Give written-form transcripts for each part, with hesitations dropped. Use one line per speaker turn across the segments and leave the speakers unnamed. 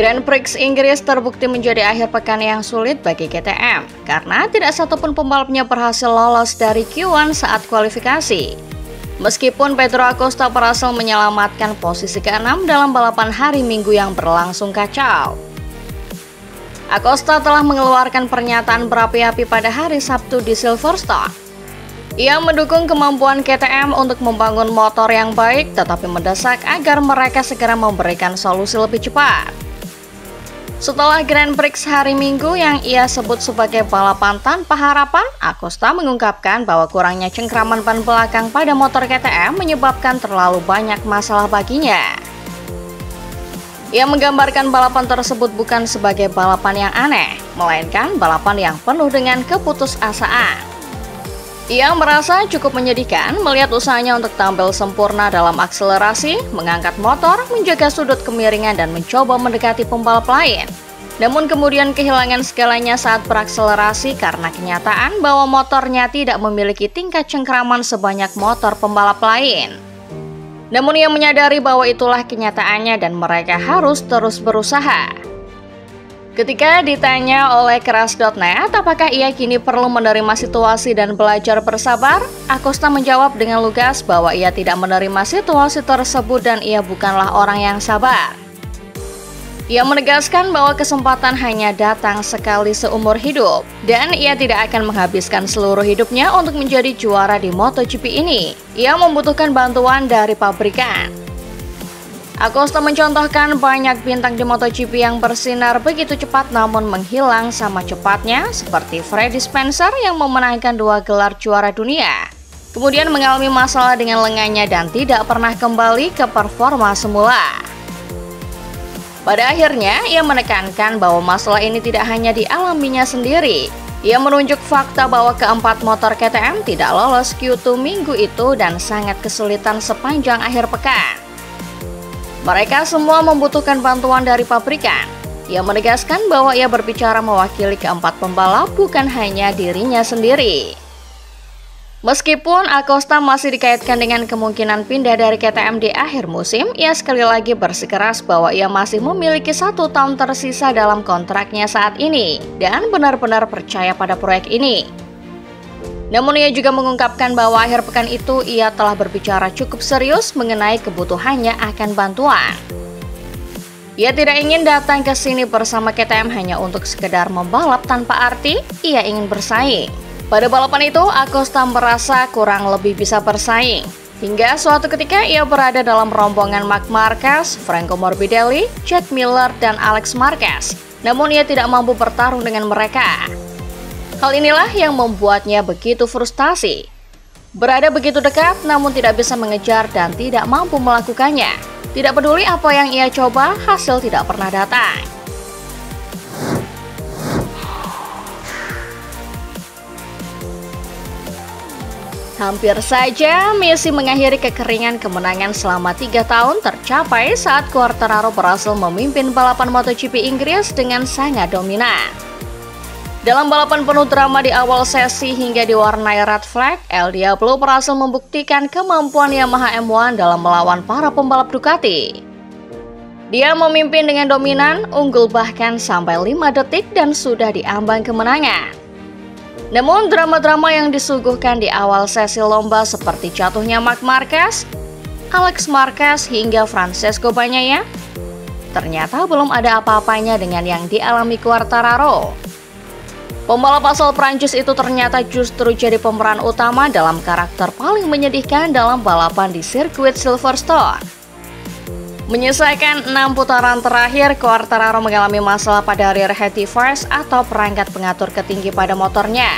Grand Prix Inggris terbukti menjadi akhir pekan yang sulit bagi KTM karena tidak satupun pembalapnya berhasil lolos dari Q1 saat kualifikasi. Meskipun Pedro Acosta berhasil menyelamatkan posisi ke-6 dalam balapan hari Minggu yang berlangsung kacau. Acosta telah mengeluarkan pernyataan berapi-api pada hari Sabtu di Silverstone. Ia mendukung kemampuan KTM untuk membangun motor yang baik, tetapi mendesak agar mereka segera memberikan solusi lebih cepat. Setelah Grand Prix hari Minggu yang ia sebut sebagai balapan tanpa harapan, Acosta mengungkapkan bahwa kurangnya cengkraman ban belakang pada motor KTM menyebabkan terlalu banyak masalah baginya. Ia menggambarkan balapan tersebut bukan sebagai balapan yang aneh, melainkan balapan yang penuh dengan keputusasaan. Ia merasa cukup menyedihkan melihat usahanya untuk tampil sempurna dalam akselerasi, mengangkat motor, menjaga sudut kemiringan dan mencoba mendekati pembalap lain. Namun kemudian kehilangan segalanya saat berakselerasi karena kenyataan bahwa motornya tidak memiliki tingkat cengkraman sebanyak motor pembalap lain. Namun ia menyadari bahwa itulah kenyataannya dan mereka harus terus berusaha. Ketika ditanya oleh Keras.net apakah ia kini perlu menerima situasi dan belajar bersabar, Acosta menjawab dengan lugas bahwa ia tidak menerima situasi tersebut dan ia bukanlah orang yang sabar. Ia menegaskan bahwa kesempatan hanya datang sekali seumur hidup, dan ia tidak akan menghabiskan seluruh hidupnya untuk menjadi juara di MotoGP ini. Ia membutuhkan bantuan dari pabrikan. Acosta mencontohkan banyak bintang di MotoGP yang bersinar begitu cepat namun menghilang sama cepatnya, seperti Freddie Spencer yang memenangkan 2 gelar juara dunia, kemudian mengalami masalah dengan lengannya dan tidak pernah kembali ke performa semula. Pada akhirnya, ia menekankan bahwa masalah ini tidak hanya dialaminya sendiri. Ia menunjuk fakta bahwa keempat motor KTM tidak lolos Q2 minggu itu dan sangat kesulitan sepanjang akhir pekan. Mereka semua membutuhkan bantuan dari pabrikan. Ia menegaskan bahwa ia berbicara mewakili keempat pembalap, bukan hanya dirinya sendiri. Meskipun Acosta masih dikaitkan dengan kemungkinan pindah dari KTM di akhir musim, ia sekali lagi bersikeras bahwa ia masih memiliki 1 tahun tersisa dalam kontraknya saat ini dan benar-benar percaya pada proyek ini. Namun ia juga mengungkapkan bahwa akhir pekan itu ia telah berbicara cukup serius mengenai kebutuhannya akan bantuan. Ia tidak ingin datang ke sini bersama KTM hanya untuk sekedar membalap tanpa arti, ia ingin bersaing. Pada balapan itu, Acosta merasa kurang lebih bisa bersaing. Hingga suatu ketika ia berada dalam rombongan Marc Marquez, Franco Morbidelli, Jack Miller, dan Alex Marquez. Namun ia tidak mampu bertarung dengan mereka. Hal inilah yang membuatnya begitu frustasi. Berada begitu dekat namun tidak bisa mengejar dan tidak mampu melakukannya. Tidak peduli apa yang ia coba, hasil tidak pernah datang. Hampir saja Messi mengakhiri kekeringan kemenangan selama 3 tahun tercapai saat Quartararo berhasil memimpin balapan MotoGP Inggris dengan sangat dominan. Dalam balapan penuh drama di awal sesi hingga diwarnai red flag, El Diablo berhasil membuktikan kemampuan Yamaha M1 dalam melawan para pembalap Ducati. Dia memimpin dengan dominan, unggul bahkan sampai 5 detik dan sudah diambang kemenangan. Namun drama-drama yang disuguhkan di awal sesi lomba seperti jatuhnya Marc Marquez, Alex Marquez hingga Francesco Bagnaia, ternyata belum ada apa-apanya dengan yang dialami Quartararo. Pembalap asal Prancis itu ternyata justru jadi pemeran utama dalam karakter paling menyedihkan dalam balapan di sirkuit Silverstone. Menyelesaikan 6 putaran terakhir, Quartararo mengalami masalah pada rear head device atau perangkat pengatur ketinggi pada motornya.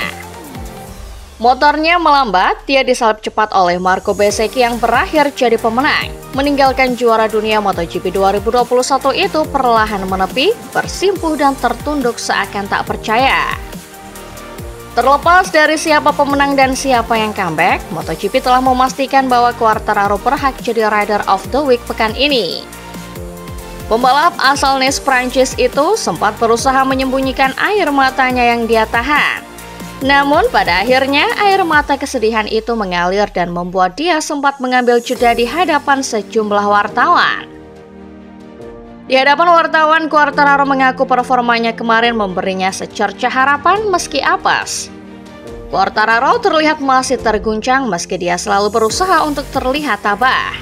Motornya melambat, dia disalip cepat oleh Marco Bezzecchi yang berakhir jadi pemenang. Meninggalkan juara dunia MotoGP 2021 itu perlahan menepi, bersimpuh dan tertunduk seakan tak percaya. Terlepas dari siapa pemenang dan siapa yang comeback, MotoGP telah memastikan bahwa Quartararo berhak jadi Rider of the Week pekan ini. Pembalap asal Nice Prancis itu sempat berusaha menyembunyikan air matanya yang dia tahan. Namun pada akhirnya air mata kesedihan itu mengalir dan membuat dia sempat mengambil jeda di hadapan sejumlah wartawan. Di hadapan wartawan, Quartararo mengaku performanya kemarin memberinya secercah harapan meski apes. Quartararo terlihat masih terguncang meski dia selalu berusaha untuk terlihat tabah.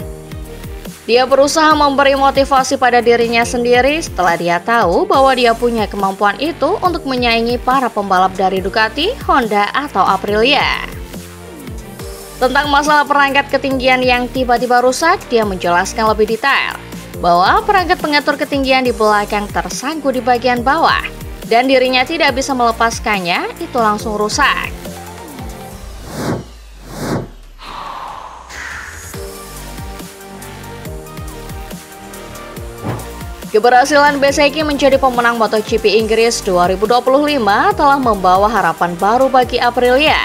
Dia berusaha memberi motivasi pada dirinya sendiri setelah dia tahu bahwa dia punya kemampuan itu untuk menyaingi para pembalap dari Ducati, Honda, atau Aprilia. Tentang masalah perangkat ketinggian yang tiba-tiba rusak, dia menjelaskan lebih detail bahwa perangkat pengatur ketinggian di belakang tersangkut di bagian bawah dan dirinya tidak bisa melepaskannya, itu langsung rusak. Keberhasilan Bezzecchi menjadi pemenang MotoGP Inggris 2025 telah membawa harapan baru bagi Aprilia.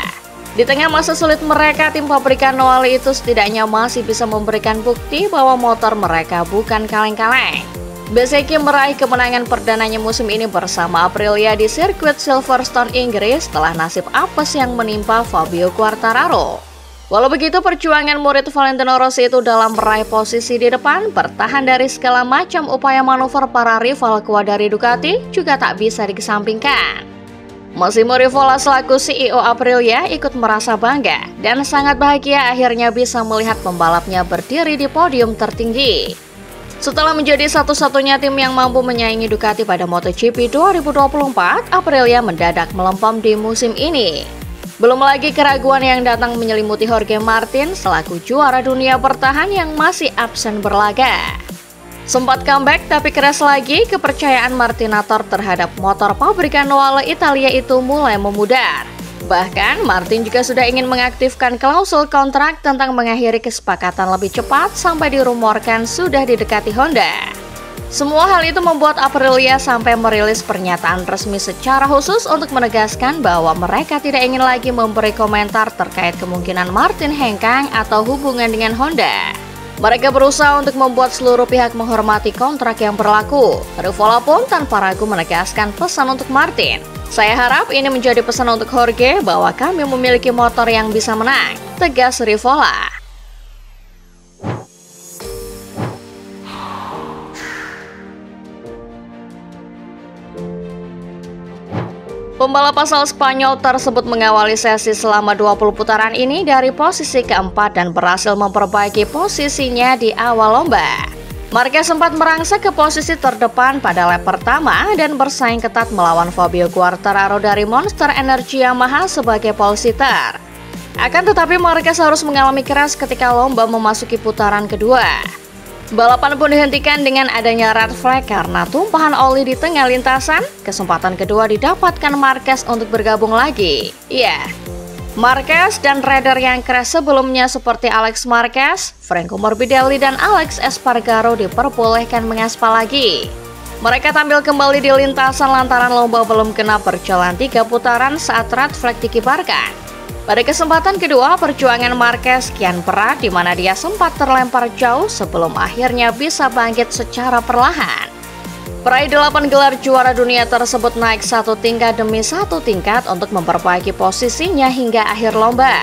Di tengah masa sulit mereka, tim pabrikan Noale itu setidaknya masih bisa memberikan bukti bahwa motor mereka bukan kaleng-kaleng. Bezzecchi meraih kemenangan perdananya musim ini bersama Aprilia di sirkuit Silverstone, Inggris setelah nasib apes yang menimpa Fabio Quartararo. Walau begitu, perjuangan murid Valentino Rossi itu dalam meraih posisi di depan, bertahan dari segala macam upaya manuver para rival kuat dari Ducati juga tak bisa dikesampingkan. Massimo Rivola selaku CEO Aprilia ikut merasa bangga dan sangat bahagia akhirnya bisa melihat pembalapnya berdiri di podium tertinggi. Setelah menjadi satu-satunya tim yang mampu menyaingi Ducati pada MotoGP 2024, Aprilia mendadak melempem di musim ini. Belum lagi keraguan yang datang menyelimuti Jorge Martin selaku juara dunia bertahan yang masih absen berlaga. Sempat comeback tapi keras lagi, kepercayaan Martinator terhadap motor pabrikan Noale Italia itu mulai memudar. Bahkan Martin juga sudah ingin mengaktifkan klausul kontrak tentang mengakhiri kesepakatan lebih cepat sampai dirumorkan sudah didekati Honda. Semua hal itu membuat Aprilia sampai merilis pernyataan resmi secara khusus untuk menegaskan bahwa mereka tidak ingin lagi memberi komentar terkait kemungkinan Martin hengkang atau hubungan dengan Honda. Mereka berusaha untuk membuat seluruh pihak menghormati kontrak yang berlaku. Rivola pun tanpa ragu menegaskan pesan untuk Martin. Saya harap ini menjadi pesan untuk Jorge bahwa kami memiliki motor yang bisa menang, tegas Rivola. Pembalap asal Spanyol tersebut mengawali sesi selama 20 putaran ini dari posisi keempat dan berhasil memperbaiki posisinya di awal lomba. Marquez sempat merangsek ke posisi terdepan pada lap pertama dan bersaing ketat melawan Fabio Quartararo dari Monster Energy Yamaha sebagai pole sitter. Akan tetapi Marquez harus mengalami keras ketika lomba memasuki putaran kedua. Balapan pun dihentikan dengan adanya red flag karena tumpahan oli di tengah lintasan. Kesempatan kedua didapatkan Marquez untuk bergabung lagi. Iya, Marquez dan rider yang keras sebelumnya seperti Alex Marquez, Franco Morbidelli, dan Alex Espargaro diperbolehkan mengaspal lagi. Mereka tampil kembali di lintasan lantaran lomba belum genap berjalan 3 putaran saat red flag dikibarkan. Pada kesempatan kedua, perjuangan Marquez kian berat di mana dia sempat terlempar jauh sebelum akhirnya bisa bangkit secara perlahan. Peraih 8 gelar juara dunia tersebut naik satu tingkat demi satu tingkat untuk memperbaiki posisinya hingga akhir lomba.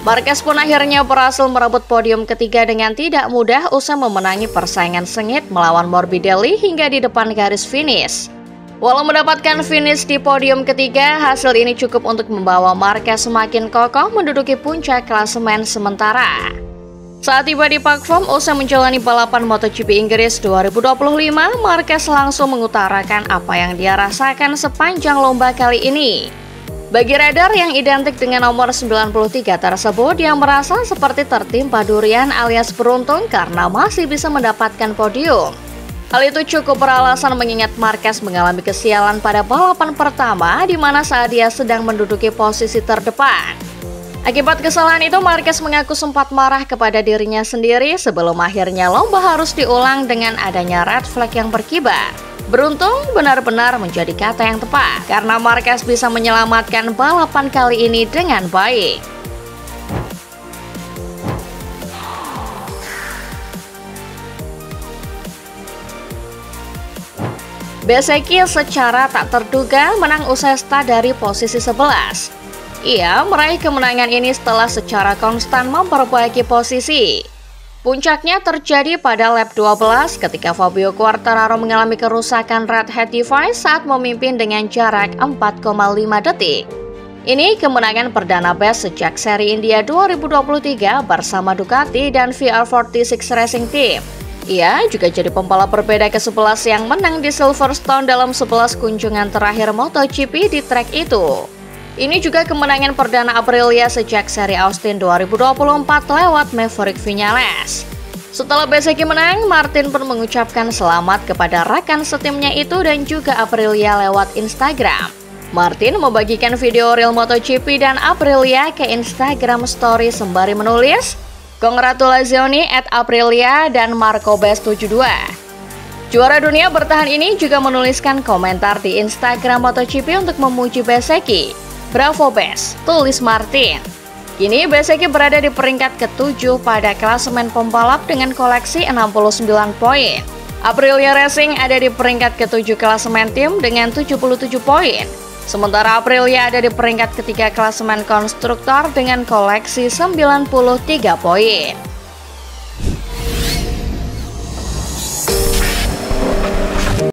Marquez pun akhirnya berhasil merebut podium ketiga dengan tidak mudah usai memenangi persaingan sengit melawan Morbidelli hingga di depan garis finish. Walau mendapatkan finish di podium ketiga, hasil ini cukup untuk membawa Marquez semakin kokoh menduduki puncak klasemen sementara. Saat tiba di Park Farm usai menjalani balapan MotoGP Inggris 2025, Marquez langsung mengutarakan apa yang dia rasakan sepanjang lomba kali ini. Bagi rider yang identik dengan nomor 93 tersebut, dia merasa seperti tertimpa durian alias beruntung karena masih bisa mendapatkan podium. Hal itu cukup beralasan mengingat Marquez mengalami kesialan pada balapan pertama di mana saat dia sedang menduduki posisi terdepan. Akibat kesalahan itu, Marquez mengaku sempat marah kepada dirinya sendiri sebelum akhirnya lomba harus diulang dengan adanya red flag yang berkibar. Beruntung benar-benar menjadi kata yang tepat karena Marquez bisa menyelamatkan balapan kali ini dengan baik. Bezzecchi secara tak terduga menang usai start dari posisi 11. Ia meraih kemenangan ini setelah secara konstan memperbaiki posisi. Puncaknya terjadi pada lap 12 ketika Fabio Quartararo mengalami kerusakan red hat device saat memimpin dengan jarak 4,5 detik. Ini kemenangan perdana Best sejak seri India 2023 bersama Ducati dan VR46 Racing Team. Ia juga jadi pembalap berbeda ke-11 yang menang di Silverstone dalam 11 kunjungan terakhir MotoGP di trek itu. Ini juga kemenangan perdana Aprilia sejak seri Austin 2024 lewat Maverick Viñales. Setelah Bezzecchi menang, Martin pun mengucapkan selamat kepada rekan setimnya itu dan juga Aprilia lewat Instagram. Martin membagikan video real MotoGP dan Aprilia ke Instagram Story sembari menulis, "Congratulazioni at Aprilia dan Marco Best72." Juara dunia bertahan ini juga menuliskan komentar di Instagram MotoGP untuk memuji Bezzecchi. "Bravo Best," tulis Martin. Kini Bezzecchi berada di peringkat ke-7 pada klasemen pembalap dengan koleksi 69 poin. Aprilia Racing ada di peringkat ke-7 klasemen tim dengan 77 poin. Sementara Aprilia ada di peringkat ketiga klasemen konstruktor dengan koleksi 93 poin.